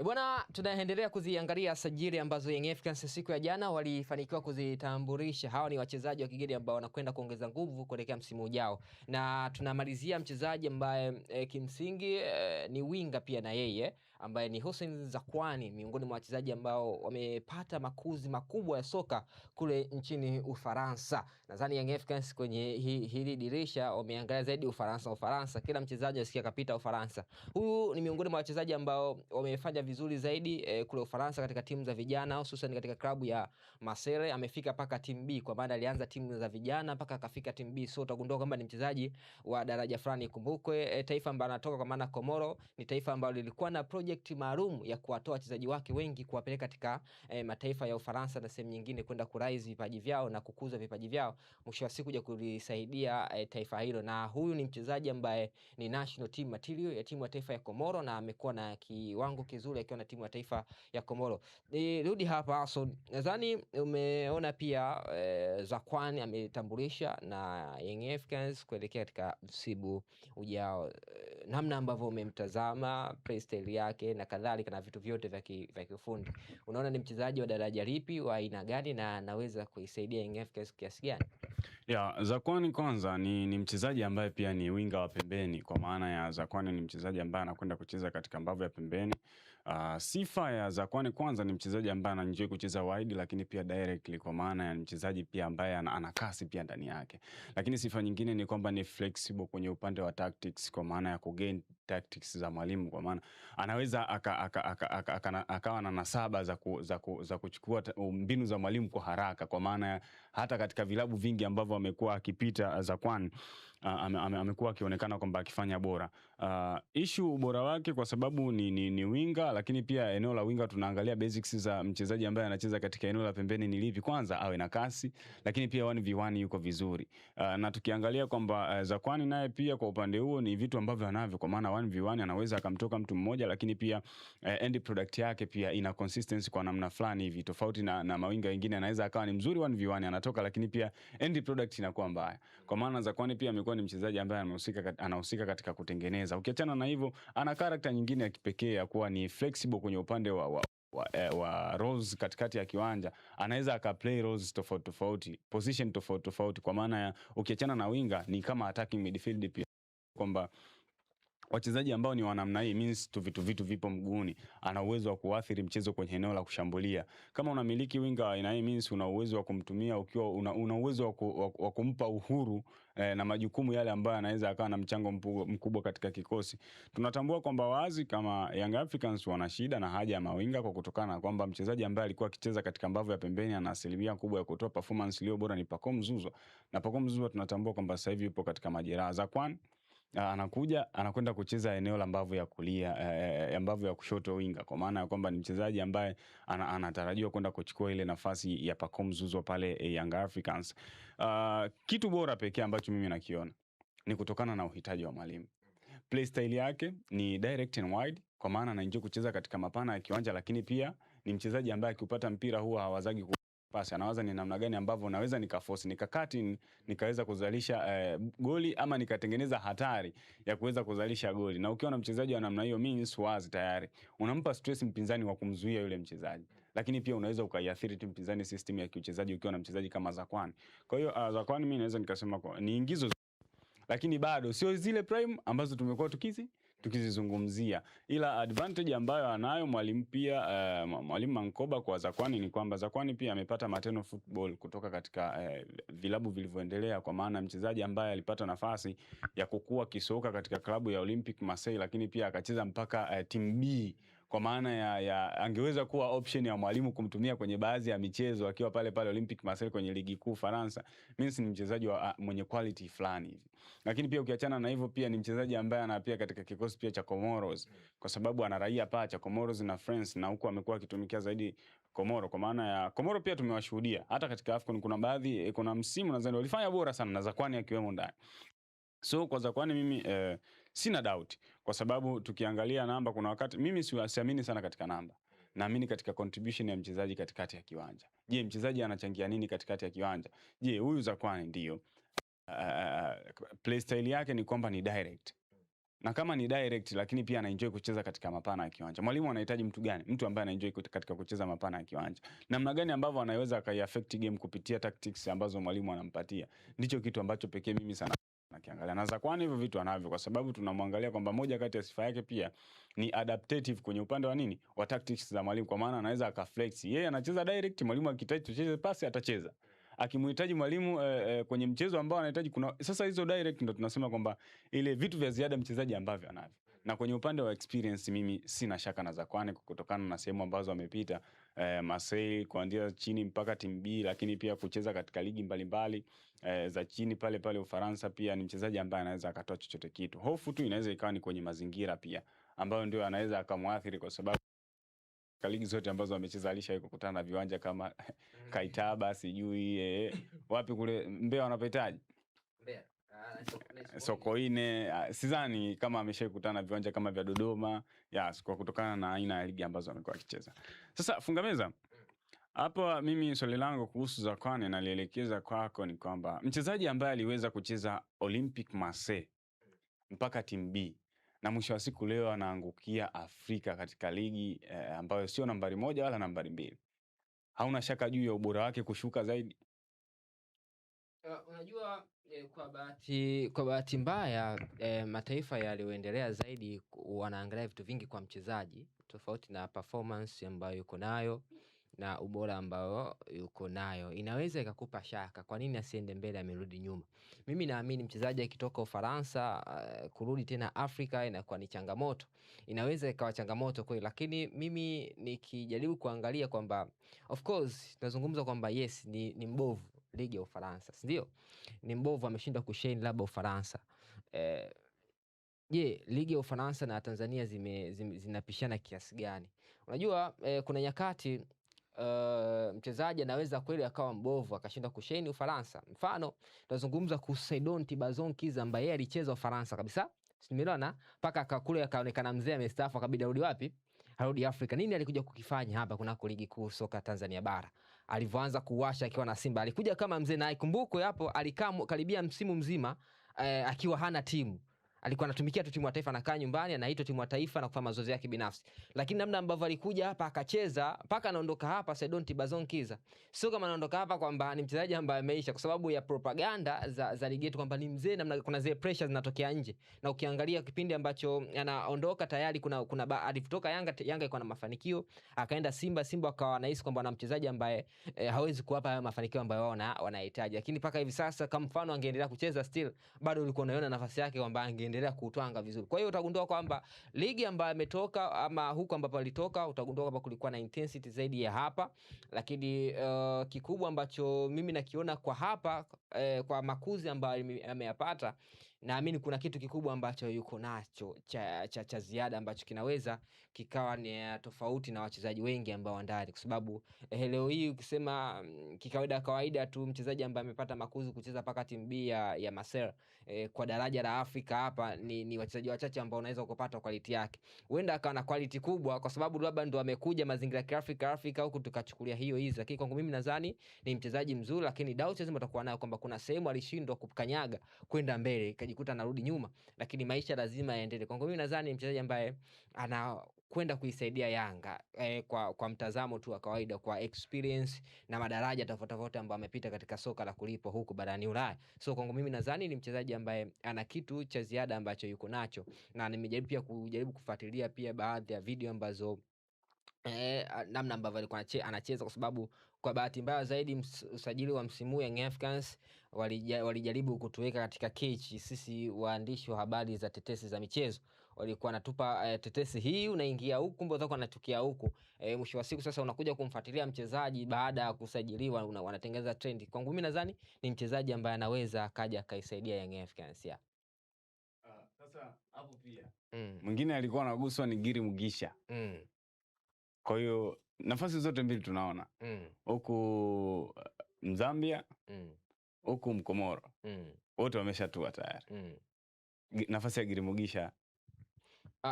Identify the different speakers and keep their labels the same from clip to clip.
Speaker 1: Bwana, tunaendelea kuziangalia sajili ambazo Young Africans siku ya jana walifanikiwa kuzitambulisha. Hawa ni wachezaji wa kigeni ambao wanakwenda kuongeza nguvu kuelekea msimu ujao. Na tunamalizia mchezaji ambaye kimsingi ni winga pia na yeye ambaye ni Hussein Zakwani, miongoni mwa wachezaji ambao wamepata makuzi makubwa ya soka kule nchini Ufaransa. Nadhani Young Africans kwenye hili dirisha wameangalia zaidi Ufaransa. Kila mchezaji asikia kapita Ufaransa. Huyu ni miongoni mwa wachezaji ambao wamefanya vizuri zaidi kule Ufaransa katika timu za vijana, hususan katika klabu ya Marseille. Amefika paka timu B, kwa maana alianza timu za vijana mpaka akafika timu B. So utagundua kwamba ni mchezaji wa daraja fulani. Kumbukwe taifa ambalo anatoka kwa maana Komoro ni taifa ambalo lilikuwa na project maalum ya kuwatoa wachezaji wake wengi kuwapeleka katika mataifa ya Ufaransa na sehemu nyingine kwenda kurise vipaji vyao na kukuza vipaji vyao, mwisho wa siku kuja kulisaidia taifa hilo. Na huyu ni mchezaji ambaye ni national team material ya timu ya taifa ya Komoro na amekuwa na kiwango kizuri akiwa na timu ya taifa ya Komoro. Nirudi hapa, so nadhani umeona pia Zakwani ametambulisha na Young Africans kuelekea katika msimu ujao. Namna ambavyo umemtazama play style yake na kadhalika na vitu vyote vya kiufundi, unaona ni mchezaji wa daraja lipi, wa aina gani, na anaweza kuisaidia Young Africans kiasi gani?
Speaker 2: Zakwani kwanza ni mchezaji ambaye pia ni winga wa pembeni, kwa maana ya Zakwani ni mchezaji ambaye anakwenda kucheza katika mbavu ya pembeni. Sifa ya Zakwani kwanza ni mchezaji ambaye anaenjoy kucheza wide, lakini pia directly, kwa maana ya mchezaji pia ambaye ana kasi pia ndani yake. Lakini sifa nyingine ni kwamba ni flexible kwenye upande wa tactics, kwa maana ya kugain tactics za mwalimu, kwa maana anaweza akawa na nasaba za kuchukua mbinu za mwalimu kwa haraka, kwa maana ya hata katika vilabu vingi ambavyo amekuwa akipita Zakwani amekuwa akionekana kwamba akifanya bora. Issue ubora wake kwa sababu ni winga, lakini pia eneo la winga tunaangalia basics za mchezaji ambaye anacheza katika eneo la pembeni ni lipi. Kwanza awe na kasi, lakini pia 1v1 yuko vizuri. Na tukiangalia kwamba Zakwani naye pia kwa upande huo ni vitu ambavyo anavyo, kwa maana 1v1 anaweza akamtoka mtu mmoja, lakini pia end product yake pia ina consistency kwa namna fulani hivi, tofauti na mawinga wengine. Anaweza akawa ni mzuri 1v1 anatoka, lakini pia end product inakuwa mbaya. Kwa maana Zakwani pia amekuwa ni mchezaji ambaye anahusika katika kutengeneza. Ukiachana na hivyo, ana character nyingine ya kipekee ya kuwa ni flexible kwenye upande wa roles katikati ya kiwanja. Anaweza akaplay roles tofauti, position tofauti, kwa maana ya ukiachana na winga ni kama attacking midfield pia, kwamba wachezaji ambao ni wanamna hii means vitu vipo mguuni. Ana uwezo wa kuathiri mchezo kwenye eneo la kushambulia. Kama unamiliki winga ina hii means una uwezo wa kumtumia ukiwa una uwezo wa kumpa uhuru na majukumu yale ambayo anaweza akawa na mchango mkubwa katika kikosi. Tunatambua kwamba wazi kama Young Africans wana shida na haja ya mawinga, kwa kutokana na kwamba mchezaji ambaye alikuwa akicheza katika mbavu ya pembeni ana asilimia kubwa ya kutoa performance iliyo bora ni Pacome Zouzoua. Na Pacome Zouzoua tunatambua kwamba sasa hivi yupo katika majeraha. Zakwani anakwenda kucheza eneo la mbavu ya kulia, mbavu ya kushoto winga, kwa maana ya kwamba ni mchezaji ambaye anatarajiwa kwenda kuchukua ile nafasi ya Pacome Zouzoua pale Young Africans. Kitu bora pekee ambacho mimi nakiona ni kutokana na uhitaji wa mwalimu. Play style yake ni direct and wide, kwa maana anaenjoy kucheza katika mapana ya kiwanja, lakini pia ni mchezaji ambaye akipata mpira huwa hawazagi pasi. Anawaza ni namna gani ambavyo naweza nikaforce nikakati nikaweza kuzalisha goli, ama nikatengeneza hatari ya kuweza kuzalisha goli. Na ukiwa na mchezaji wa namna hiyo means wazi tayari unampa stress mpinzani wa kumzuia yule mchezaji, lakini pia unaweza ukaiathiri timu mpinzani system ya kiuchezaji ukiwa na mchezaji kama Zakwani. Kwa hiyo Zakwani mimi naweza nikasema kwa ni ingizo, lakini bado sio zile prime ambazo tumekuwa tukizizungumzia, ila advantage ambayo anayo mwalimu pia mwalimu Mankoba kwa Zakwani ni kwamba Zakwani pia amepata mateno football kutoka katika vilabu vilivyoendelea, kwa maana mchezaji ambaye alipata nafasi ya kukua kisoka katika klabu ya Olympique Marseille, lakini pia akacheza mpaka team B, kwa maana ya angeweza kuwa option ya mwalimu kumtumia kwenye baadhi ya michezo akiwa pale Olympique Marseille kwenye ligi kuu Faransa. Means ni mchezaji mwenye quality fulani hivi. Lakini pia ukiachana na hivyo, pia ni mchezaji ambaye anapia katika kikosi pia cha Comoros, kwa sababu ana raia pacha Comoros na France, na huko amekuwa akitumikia zaidi Komoro. Kwa maana ya Komoro pia tumewashuhudia hata katika AFCON, kuna msimu nadhani walifanya bora sana na Zakwani akiwemo ndani. So kwa Zakwani mimi sina doubt, kwa sababu tukiangalia namba, kuna wakati mimi siamini sana katika namba, naamini katika contribution ya mchezaji katikati ya kiwanja. Je, mchezaji anachangia nini katikati ya kiwanja? Je, huyu Zakwani ndio play style yake ni kwamba ni direct, Na kama ni direct lakini pia anaenjoy kucheza katika mapana ya kiwanja. Mwalimu anahitaji mtu gani? Mtu ambaye anaenjoy katika kucheza mapana ya kiwanja. Namna gani ambavyo anaweza akaiaffect game kupitia tactics ambazo mwalimu anampatia. Ndicho kitu ambacho pekee mimi sana nakiangalia. Na Zakwani hivyo vitu anavyo, kwa sababu tunamwangalia kwamba moja kati ya sifa yake pia ni adaptative kwenye upande wa nini? Wa tactics za mwalimu, kwa maana anaweza akaflex. Yeye anacheza direct, mwalimu akihitaji tucheze pasi atacheza. Akimhitaji mwalimu kwenye mchezo ambao anahitaji kuna sasa hizo direct ndo tunasema kwamba ile vitu vya ziada mchezaji ambavyo anavyo. Na kwenye upande wa experience mimi sina shaka na Zakwani kutokana na sehemu ambazo amepita, Marseille kuanzia chini mpaka timu B, lakini pia kucheza katika ligi mbalimbali za chini pale pale Ufaransa. Pia ni mchezaji ambaye anaweza akatoa chochote kitu. Hofu tu inaweza ikawa ni kwenye mazingira pia ambayo ndio anaweza akamwathiri, kwa sababu ligi zote ambazo amecheza alishawahi kukutana na viwanja kama Kaitaba, sijui wapi kule Mbeya wanapetaje,
Speaker 1: Mbeya
Speaker 2: Sokoine, sidhani kama ameshawahi kukutana na viwanja kama vya Dodoma, kwa kutokana na aina ya ligi ambazo amekuwa akicheza. Sasa Fungameza, hapa mimi swali langu kuhusu Zakwani nalielekeza kwako ni kwamba mchezaji ambaye aliweza kucheza Olympique Marseille mpaka timu B na mwisho wa siku leo anaangukia Afrika katika ligi ambayo sio nambari 1 wala nambari 2, hauna shaka juu ya ubora wake kushuka zaidi?
Speaker 1: Unajua, kwa bahati mbaya mataifa yaliyoendelea zaidi wanaangalia vitu vingi kwa mchezaji, tofauti na performance ambayo yuko nayo na ubora ambao yuko nayo. Inaweza ikakupa shaka kwa nini asiende mbele, amerudi nyuma. Mimi naamini mchezaji akitoka Ufaransa kurudi tena Afrika inakuwa ni changamoto. Inaweza ikawa changamoto kweli, lakini mimi nikijaribu kuangalia kwamba of course tunazungumza kwamba yes ni mbovu ligi ya Ufaransa, ndio ni mbovu, ameshindwa kushine labda Ufaransa. Je, ligi ya Ufaransa na Tanzania zinapishana kiasi gani? Unajua kuna nyakati mchezaji anaweza kweli akawa mbovu akashinda kushine Ufaransa. Mfano tunazungumza kuhusu Seydon Tibazonkiza ambaye yeye alicheza Ufaransa kabisa, simeona paka akakule akaonekana mzee amestaafu, akabidi arudi wapi? Arudi Afrika. Nini alikuja kukifanya hapa kunako ligi kuu soka Tanzania bara? Alivyoanza kuwasha akiwa na Simba alikuja kama mzee, na ikumbukwe hapo alikaa karibia msimu mzima akiwa hana timu. Alikuwa anatumikia tu timu ya taifa, anakaa nyumbani anaitwa timu ya taifa na kufanya mazoezi yake binafsi. Lakini namna ambavyo alikuja hapa akacheza mpaka anaondoka hapa Seydon Tibazonkiza, sio kama anaondoka hapa kwamba ni mchezaji ambaye ameisha, kwa sababu ya propaganda za ligi yetu kwamba ni mzee, namna kuna zile pressure zinatokea nje. Na ukiangalia kipindi ambacho anaondoka tayari kuna alitoka Yanga ilikuwa na mafanikio, akaenda Simba akawa anahisi kwamba ana mchezaji ambaye hawezi kuwapa haya mafanikio ambayo wao wanahitaji. Lakini paka hivi sasa kama mfano angeendelea kucheza still bado ulikuwa unaona nafasi yake kwamba angeendelea kutwanga vizuri. Kwa hiyo utagundua kwamba ligi ambayo ametoka ama huko ambapo alitoka, utagundua kwamba kulikuwa na intensity zaidi ya hapa. Lakini kikubwa ambacho mimi nakiona kwa hapa kwa makuzi ambayo ameyapata, naamini kuna kitu kikubwa ambacho yuko nacho cha ziada ambacho kinaweza kikawa ni tofauti na wachezaji wengi ambao ndani, kwa sababu leo hii ukisema kawaida tu mchezaji ambaye amepata makuzi kucheza paka timu B ya Marseille kwa daraja la Afrika hapa ni wachezaji wachache ambao unaweza kupata quality yake. Huenda akawa na quality kubwa kwa sababu labda ndo amekuja mazingira ya Afrika huku tukachukulia hizi, lakini kwangu mimi nadhani ni mchezaji mzuri, lakini doubt lazima utakuwa nayo kwamba kuna sehemu alishindwa kukanyaga kwenda mbele ikajikuta anarudi nyuma, lakini maisha lazima yaendelee. Kwangu mimi nadhani mchezaji ambaye anakwenda kuisaidia Yanga kwa mtazamo tu wa kawaida, kwa experience na madaraja tofauti ambayo amepita katika soka la kulipwa huku barani Ulaya. So kwangu mimi nadhani ni mchezaji ambaye ana kitu cha ziada ambacho yuko nacho, na nimejaribu pia kufuatilia pia baadhi ya video ambazo namna ambavyo alikuwa anacheza, kwa sababu kwa bahati mbaya zaidi usajili wa msimu Young Africans walijaribu kutuweka katika cage sisi waandishi wa habari za tetesi za michezo. Walikuwa natupa tetesi hii, unaingia huku kumbe utakuwa unatukia huku. Mwisho wa siku sasa unakuja kumfuatilia mchezaji baada ya kusajiliwa, wanatengeneza trend. Kwangu mimi nadhani ni mchezaji ambaye anaweza akaja akaisaidia Young Africans ya.
Speaker 2: Sasa hapo pia mwingine alikuwa anaguswa ni Giri Mugisha. Kwa hiyo nafasi zote mbili tunaona huku Mzambia huku Mkomoro wote wameshatua tayari. Nafasi ya Giri Mugisha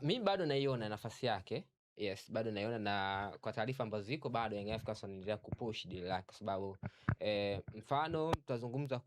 Speaker 1: mimi bado naiona nafasi yake. Yes, bado naiona, na kwa taarifa ambazo ziko bado Young Africans wanaendelea kupush deal lake, kwa sababu mfano tutazungumza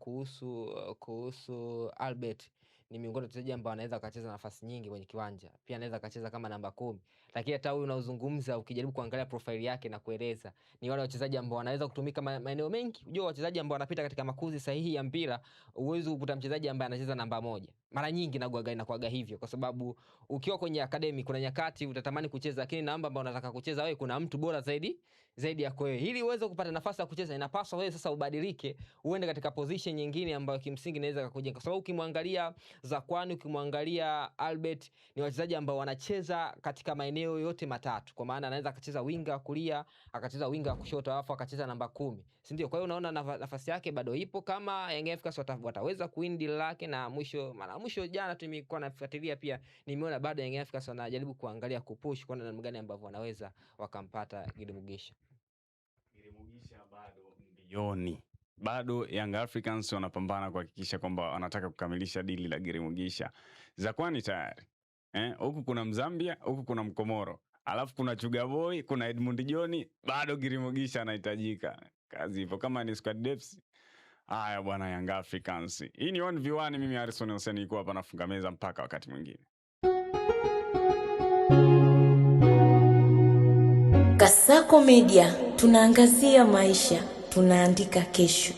Speaker 1: kuhusu Albert ni miongoni mwa wachezaji ambao anaweza akacheza nafasi nyingi kwenye kiwanja. Pia anaweza akacheza kama namba 10. Lakini hata huyu unaozungumza ukijaribu kuangalia profile yake na kueleza, ni wale wachezaji ambao wanaweza kutumika maeneo mengi. Unajua wachezaji ambao wanapita katika makuzi sahihi ya mpira, uwezo kukuta mchezaji ambaye anacheza namba 1. Mara nyingi inakuaga hivyo, kwa sababu ukiwa kwenye academy kuna nyakati utatamani kucheza, lakini namba ambayo unataka kucheza wewe kuna mtu bora zaidi yako wewe. Ili uweze kupata nafasi ya kucheza, inapaswa wewe sasa ubadilike, uende katika position nyingine ambayo kimsingi inaweza kukujenga. Kwa sababu ukimwangalia Zakwani, ukimwangalia Albert, ni wachezaji ambao wanacheza katika maeneo yote matatu. Kwa maana anaweza akacheza winga kulia, akacheza winga kushoto, alafu akacheza namba 10. Si ndio? Kwa hiyo unaona nafasi yake bado ipo kama Young Africans wataweza kuwin deal lake. Na mwisho jana tumekuwa nafuatilia pia, nimeona bado Young Africans wanajaribu kuangalia kupush kwa namna gani ambavyo wanaweza wakampata Gede Mugisha.
Speaker 2: Bado mbioni. Bado Young Africans wanapambana kuhakikisha kwamba wanataka kukamilisha dili la Gede Mugisha. Zakwani tayari. Huku kuna Mzambia, huku kuna Mkomoro. Alafu kuna Chuga Boy, kuna Edmund John, bado Gede Mugisha anahitajika. Kazi ipo kama ni squad depth. Haya bwana Young Africans. Hii ni 1v1, mimi Harrison Hussein niko hapa nafunga meza mpaka wakati mwingine.
Speaker 3: Kasako Media, tunaangazia maisha, tunaandika kesho.